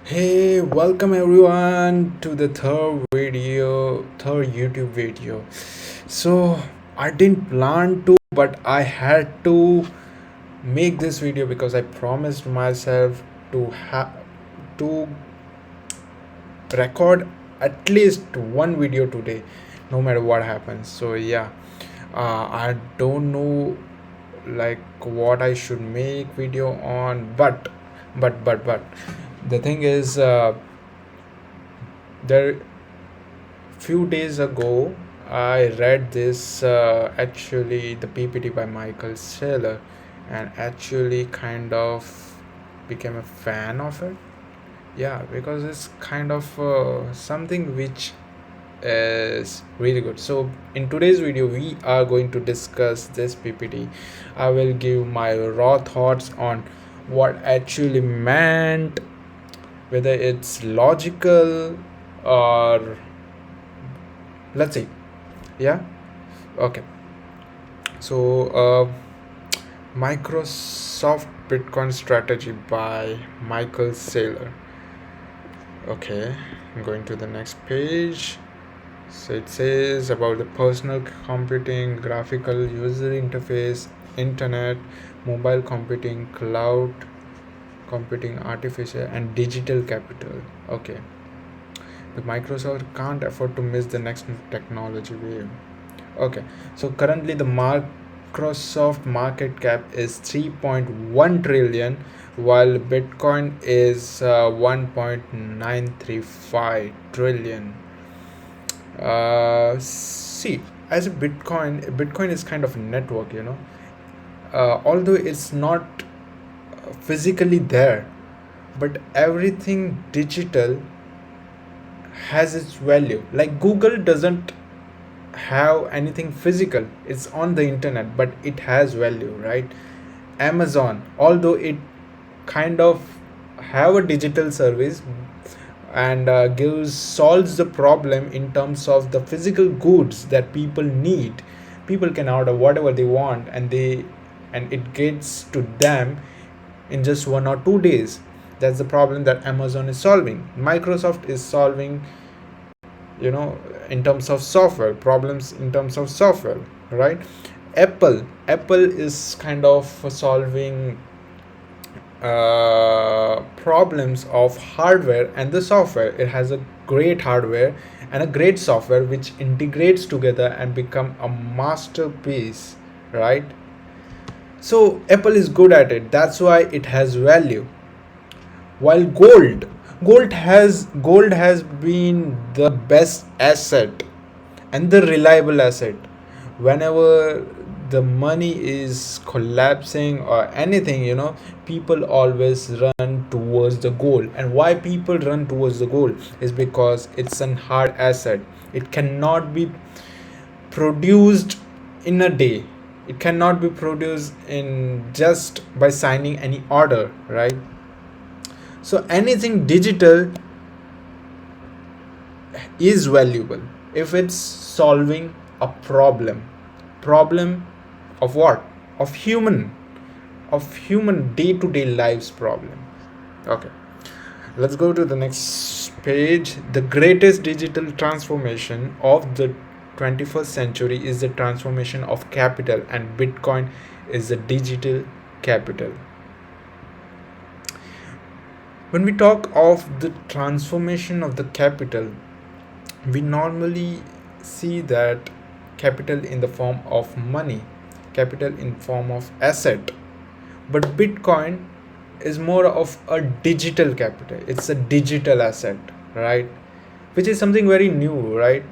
Hey, welcome everyone to the third YouTube video. So, I didn't plan to, but I had to make this video because I promised myself to record at least one video today, no matter what happens. So, yeah, I don't know like what I should make video on, but the thing is, there few days ago I read this actually the PPT by Michael Saylor, and actually kind of became a fan of it. Yeah, because it's kind of something which is really good. So in today's video we are going to discuss this PPT. I will give my raw thoughts on what actually meant, whether it's logical or let's see. Yeah, okay. So Microsoft Bitcoin strategy by Michael Saylor. Okay, I'm going to the next page. So it says about the personal computing, graphical user interface, internet, mobile computing, cloud computing, artificial and digital capital. Okay, the Microsoft can't afford to miss the next technology wave. Okay, so currently the Microsoft market cap is 3.1 trillion, while Bitcoin is 1.935 trillion. See, as a Bitcoin is kind of a network, although it's not physically there, but everything digital has its value. Like Google doesn't have anything physical, it's on the internet, but it has value, right? Amazon, although it kind of have a digital service and gives solves the problem in terms of the physical goods that people need. People can order whatever they want, and it gets to them in just 1 or 2 days. That's the problem that Amazon is solving. Microsoft is solving, in terms of software problems, in terms of software, right? Apple is kind of solving problems of hardware and the software. It has a great hardware and a great software which integrates together and become a masterpiece, right? So Apple is good at it, that's why it has value. While gold has been the best asset and the reliable asset. Whenever the money is collapsing or anything, people always run towards the gold. And why people run towards the gold is because it's an hard asset. It cannot be produced in a day. It cannot be produced in just by signing any order, right? So anything digital is valuable if it's solving a problem of what, of human day-to-day lives problem. Okay, let's go to the next page. The greatest digital transformation of the 21st century is the transformation of capital, and Bitcoin is the digital capital. When we talk of the transformation of the capital, we normally see that capital in the form of money, capital in form of asset, but Bitcoin is more of a digital capital. It's a digital asset, right? Which is something very new, right?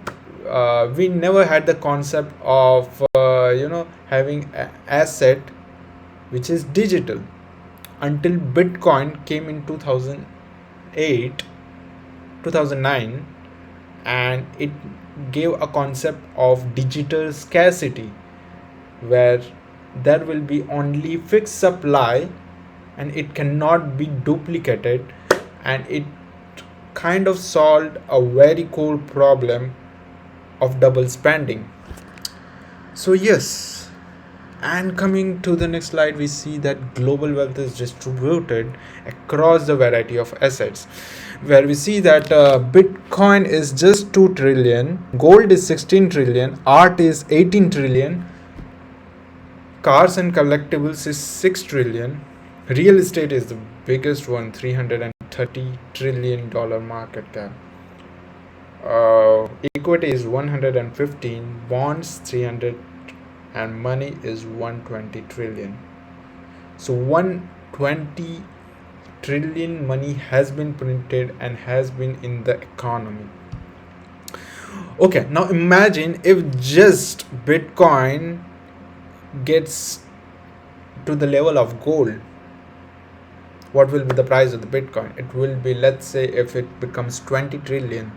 We never had the concept of having an asset which is digital until Bitcoin came in 2008 2009, and it gave a concept of digital scarcity, where there will be only fixed supply and it cannot be duplicated, and it kind of solved a very cool problem of double spending. So yes, And coming to the next slide, we see that global wealth is distributed across the variety of assets, where we see that Bitcoin is just 2 trillion, gold is 16 trillion, art is 18 trillion, cars and collectibles is 6 trillion, real estate is the biggest one, $330 trillion market cap. Equity is 115, bonds 300, and money is 120 trillion. So 120 trillion money has been printed and has been in the economy. Okay, now imagine if just Bitcoin gets to the level of gold. What will be the price of the Bitcoin? It will be, let's say, if it becomes 20 trillion,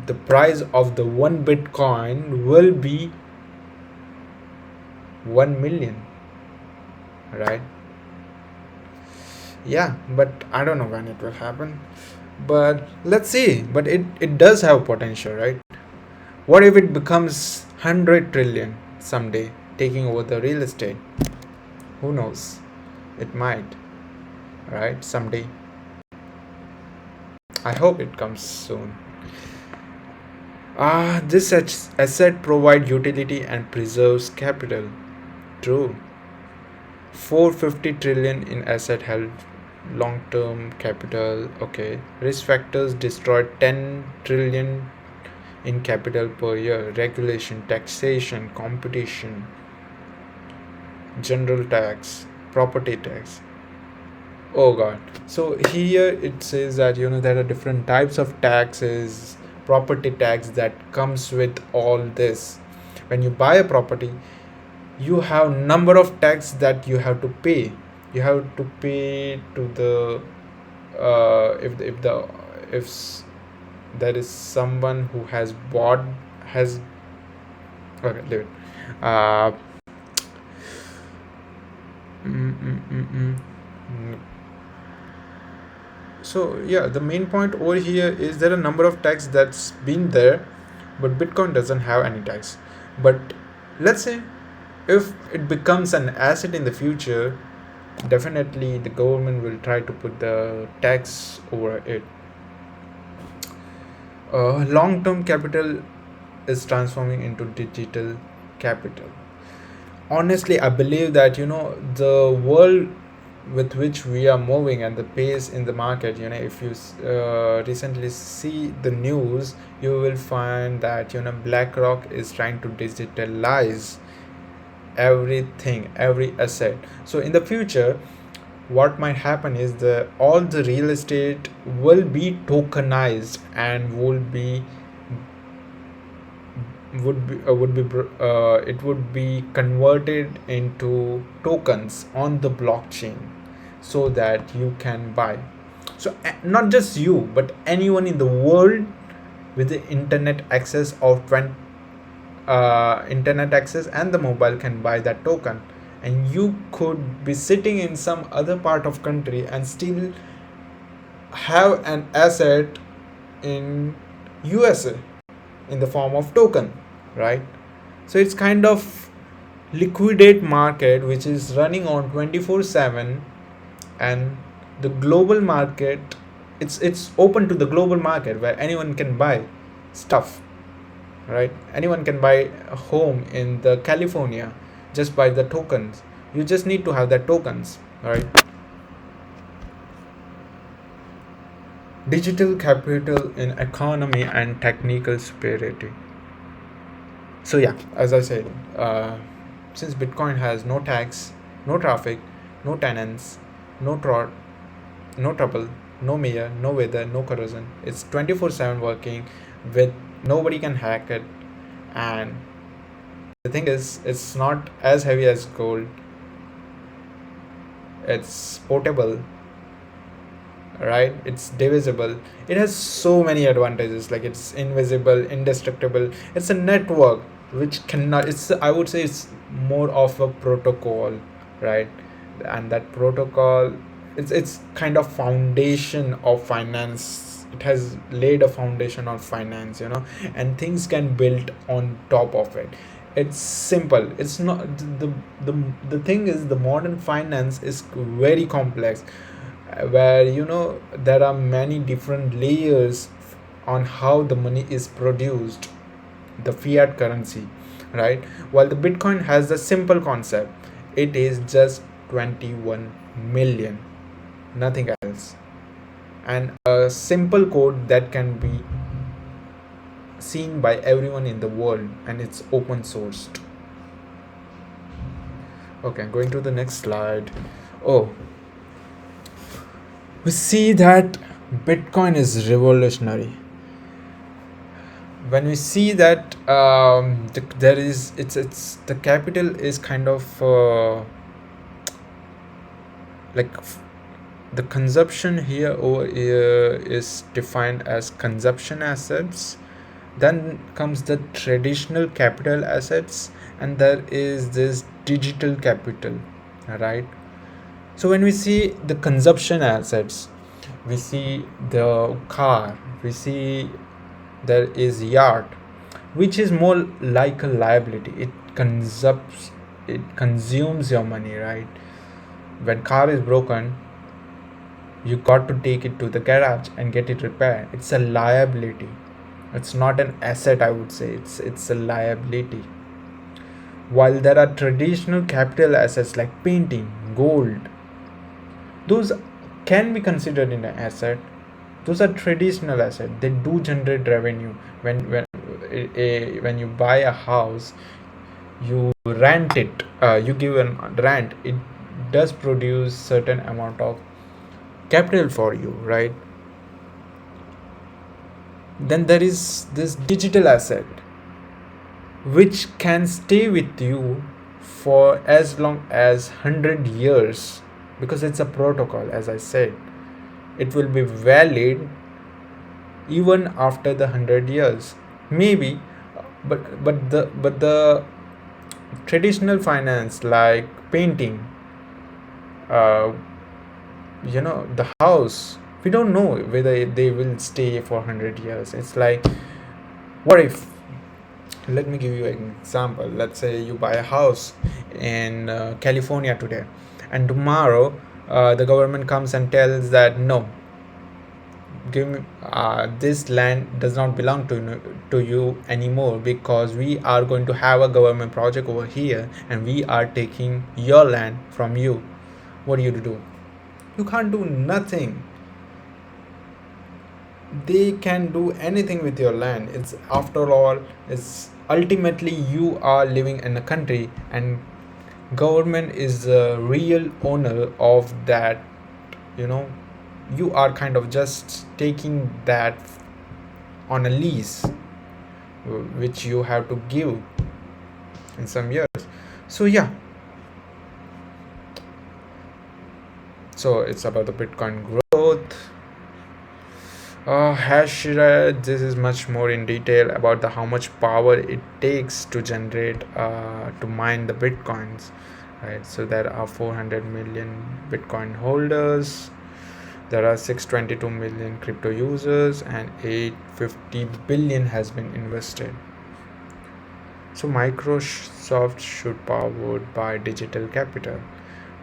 the price of the one Bitcoin will be 1 million, right? Yeah, but I don't know when it will happen, but let's see. But it does have potential, right? What if it becomes 100 trillion someday, taking over the real estate? Who knows? It might, right? Someday. I hope it comes soon. This asset provides utility and preserves capital. True. 450 trillion in asset held, long term capital. Okay. Risk factors destroy 10 trillion in capital per year. Regulation, taxation, competition, general tax, property tax. Oh god. So here it says that there are different types of taxes, property tax that comes with all this. When you buy a property, you have number of tax that you have to pay. You have to pay to the if there is someone who has bought has okay, leave it. Uh, mm, mm, mm, mm. Mm. So yeah, the main point over here is there are a number of tax that's been there, but Bitcoin doesn't have any tax. But let's say if it becomes an asset in the future, definitely the government will try to put the tax over it. Long-term capital is transforming into digital capital. Honestly, I believe that the world with which we are moving and the pace in the market, if you recently see the news, you will find that BlackRock is trying to digitalize everything, every asset. So in the future, what might happen is all the real estate will be tokenized and it would be converted into tokens on the blockchain, so that you can buy. So not just you, but anyone in the world with the internet access of internet access and the mobile can buy that token, and you could be sitting in some other part of country and still have an asset in USA in the form of token, right? So it's kind of liquidate market which is running on 24/7, and the global market, it's open to the global market where anyone can buy stuff, right? Anyone can buy a home in the California just by the tokens. You just need to have that tokens, right? Digital capital in economy and technical superiority. So yeah, as I said, since Bitcoin has no tax, no traffic, no tenants, no trouble, no mayor, no weather, no corrosion, it's 24/7 working with nobody can hack it. And the thing is, it's not as heavy as gold, it's portable, right? It's divisible. It has so many advantages, like it's invisible, indestructible. It's a network which cannot, it's, I would say it's more of a protocol, right? And that protocol, it's kind of foundation of finance. It has laid a foundation of finance, and things can build on top of it. It's simple. It's not the the thing is, the modern finance is very complex, where there are many different layers on how the money is produced, the fiat currency, right? While the Bitcoin has the simple concept, it is just 21 million, nothing else, and a simple code that can be seen by everyone in the world, and it's open sourced. Okay, going to the next slide. Oh, we see that Bitcoin is revolutionary. When we see that there is it's the capital is kind of like the consumption here over here is defined as consumption assets. Then comes the traditional capital assets, and there is this digital capital, right? So when we see the consumption assets, we see the car, we see there is yacht, which is more like a liability. It consumes your money, right? When car is broken, you got to take it to the garage and get it repaired. It's a liability. It's not an asset, I would say. It's a liability. While there are traditional capital assets like painting, gold, those can be considered in an asset. Those are traditional assets. They do generate revenue. When you buy a house, you rent it. You give a rent. It does produce certain amount of capital for you, right? Then there is this digital asset, which can stay with you for as long as 100 years, because it's a protocol. As I said, it will be valid even after the 100 years, maybe. But the traditional finance like painting, uh, the house, we don't know whether they will stay for 100 years. It's like, what if, let me give you an example. Let's say you buy a house in California today, and tomorrow the government comes and tells that no, give me this land does not belong to you anymore, because we are going to have a government project over here and we are taking your land from you. What do you do? You can't do nothing. They can do anything with your land. It's, after all, it's ultimately you are living in a country, and government is the real owner of that. you know you are kind of just taking that on a lease, which you have to give in some years. So yeah, so it's about the Bitcoin growth. Hash rate, this is much more in detail about the how much power it takes to generate to mine the bitcoins, right? So there are 400 million Bitcoin holders, there are 622 million crypto users, and 850 billion has been invested. So Microsoft should powered by digital capital.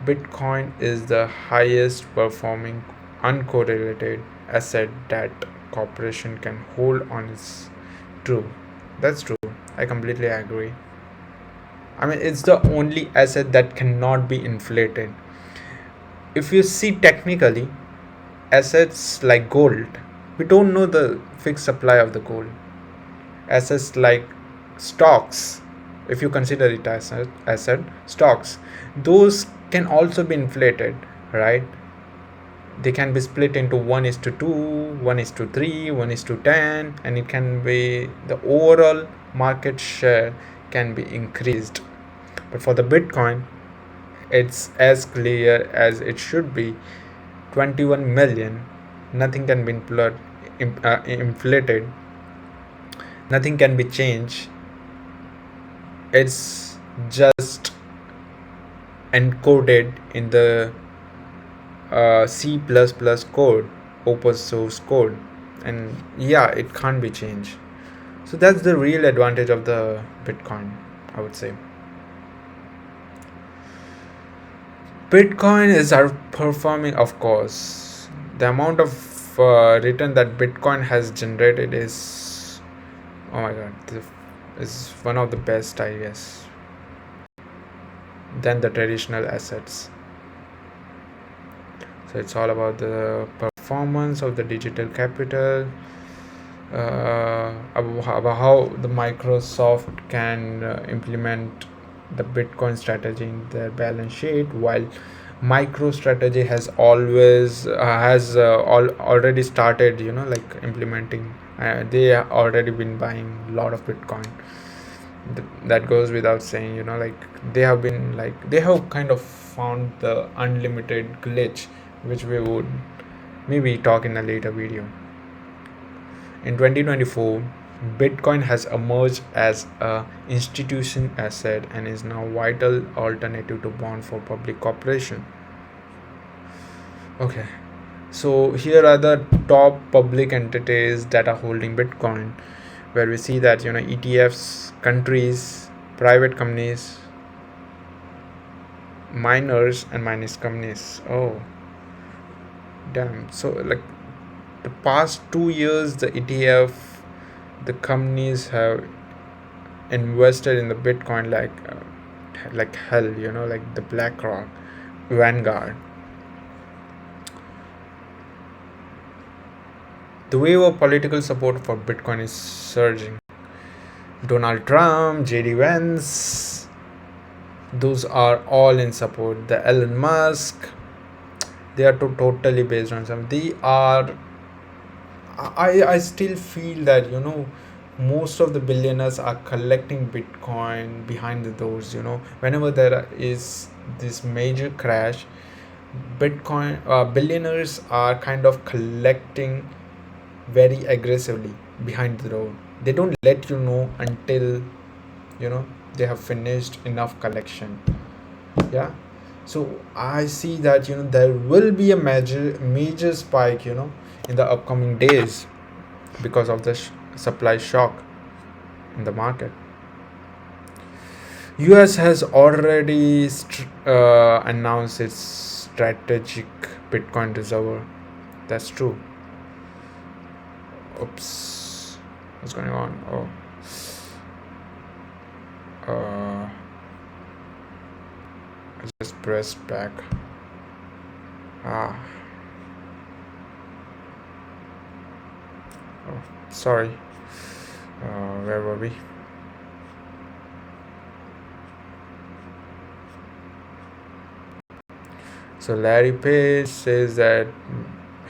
Bitcoin is the highest performing uncorrelated asset that corporation can hold on. Is true. That's true. I completely agree. I mean, it's the only asset that cannot be inflated. If you see technically, assets like gold, we don't know the fixed supply of the gold. Assets like stocks, if you consider it as an asset, stocks, those can also be inflated, right? They can be split into 1 is to 2, 1 is to 3, 1 is to 10, and it can be, the overall market share can be increased. But for the Bitcoin, it's as clear as it should be. 21 million, nothing can be inflated, nothing can be changed. It's just encoded in the C++ code, open source code, and yeah, it can't be changed. So that's the real advantage of the Bitcoin. I would say. Bitcoin is outperforming, of course. The amount of return that Bitcoin has generated is, oh my god, is one of the best, I guess, than the traditional assets. So it's all about the performance of the digital capital, about how the Microsoft can implement the Bitcoin strategy in their balance sheet, while MicroStrategy has already started, like implementing. They already been buying a lot of Bitcoin. That goes without saying, like they have kind of found the unlimited glitch, which we would maybe talk in a later video. In 2024, Bitcoin has emerged as a institution asset and is now vital alternative to bond for public corporation. Okay, so here are the top public entities that are holding Bitcoin, where we see that ETFs, countries, private companies, miners, and mining companies. Oh, damn! So like the past 2 years, the ETF, the companies have invested in the Bitcoin like hell, like the BlackRock, Vanguard. The wave of political support for Bitcoin is surging. Donald Trump, JD Vance, those are all in support. The Elon Musk, they are totally based on some. They are. I still feel that most of the billionaires are collecting Bitcoin behind the doors. Whenever there is this major crash, Bitcoin billionaires are kind of collecting very aggressively behind the door. They don't let you know until they have finished enough collection. Yeah. So I see that there will be a major spike in the upcoming days because of the supply shock in the market. US has already announced its strategic Bitcoin reserve. That's true. Oops, what's going on? I just pressed back. Oh, sorry. Where were we? So Larry Page says that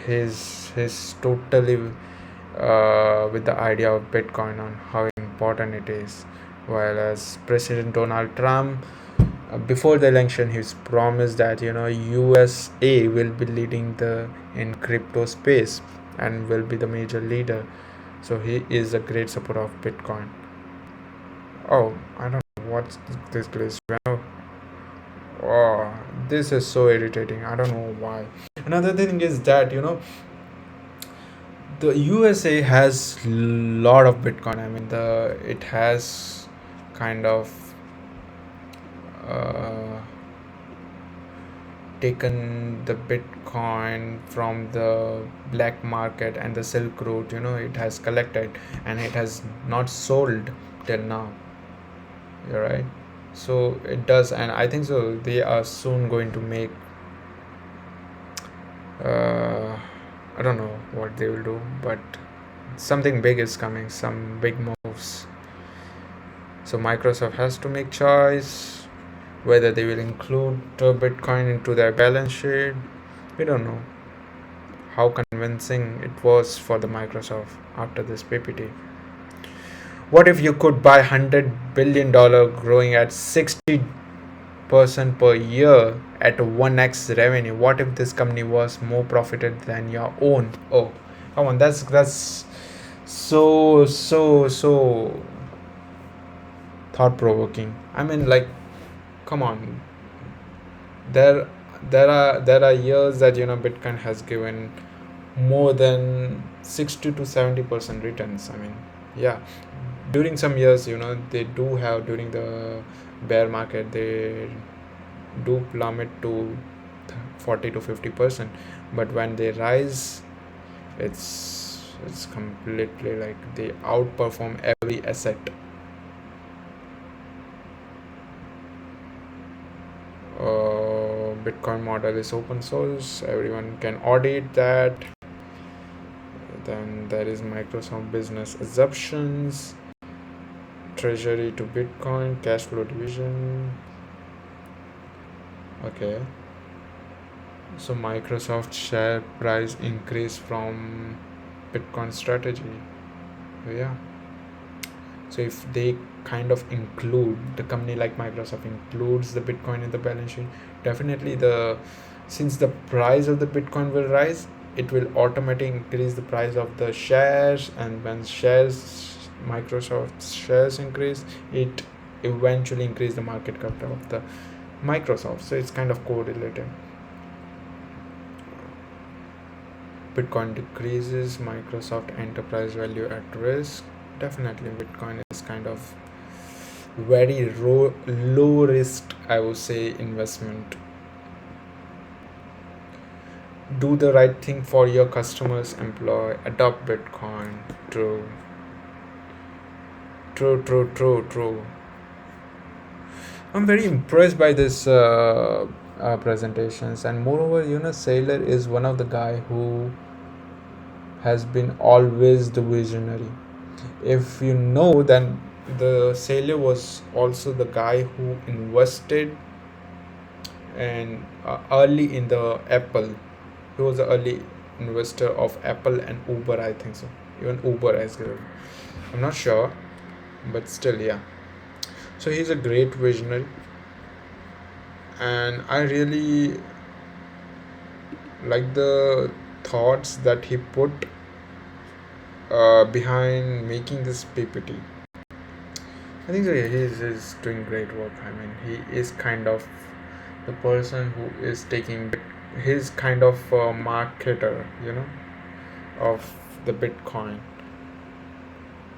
he's totally with the idea of Bitcoin on how important it is, while as President Donald Trump, before the election, he's promised that USA will be leading in crypto space and will be the major leader. So he is a great supporter of Bitcoin. Oh, I don't know what's this glitch. Oh, this is so irritating. I don't know why. Another thing is that the USA has lot of Bitcoin. I mean, it has kind of taken the Bitcoin from the black market and the Silk Road. It has collected and it has not sold till now. You're right. So it does, and I think so. They are soon going to make. I don't know what they will do, but something big is coming. Some big moves. So Microsoft has to make choice whether they will include Bitcoin into their balance sheet. We don't know how convincing it was for the Microsoft after this PPT. What if you could buy $100 billion growing at 60% per year at 1x revenue? What if this company was more profited than your own? Oh, come on, that's so thought provoking. I mean, like, come on. There there are years that Bitcoin has given more than 60 to 70% returns. I mean, yeah, during some years, they do have, during the bear market, they do plummet to 40 to 50%, but when they rise, it's completely like they outperform every asset. Bitcoin model is open source, everyone can audit that. Then there is Microsoft business assumptions, treasury to Bitcoin, cash flow division. Okay, so Microsoft share price increase from Bitcoin strategy. Yeah, so if they kind of include, the company like Microsoft includes the Bitcoin in the balance sheet, definitely the since the price of the Bitcoin will rise, it will automatically increase the price of the shares, and when Microsoft's shares increase, it eventually increase the market cap of the Microsoft. So it's kind of correlated. Bitcoin decreases, Microsoft enterprise value at risk. Definitely Bitcoin is kind of very low risk, I would say, investment. Do the right thing for your customers, employ, adopt Bitcoin. True, true. I'm very impressed by this presentations, and moreover, Sailor is one of the guy who has been always the visionary. If you know, then the Sailor was also the guy who invested and early in the Apple. He was the early investor of Apple and Uber, I think so. Even Uber as well. I'm not sure, but still, yeah. So he's a great visionary, and I really like the thoughts that he put behind making this PPT. I think so, yeah, he's doing great work. I mean, he is kind of the person who is taking his kind of marketer, of the Bitcoin.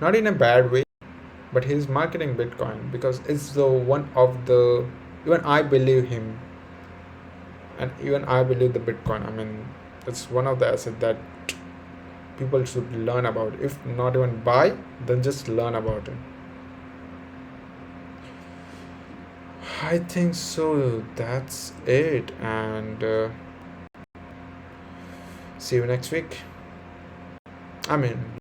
Not in a bad way, but he's marketing Bitcoin because it's the one of the, even I believe him, and even I believe the Bitcoin. I mean, it's one of the assets that people should learn about. If not even buy, then just learn about it. I think so. That's it, and see you next week. I mean,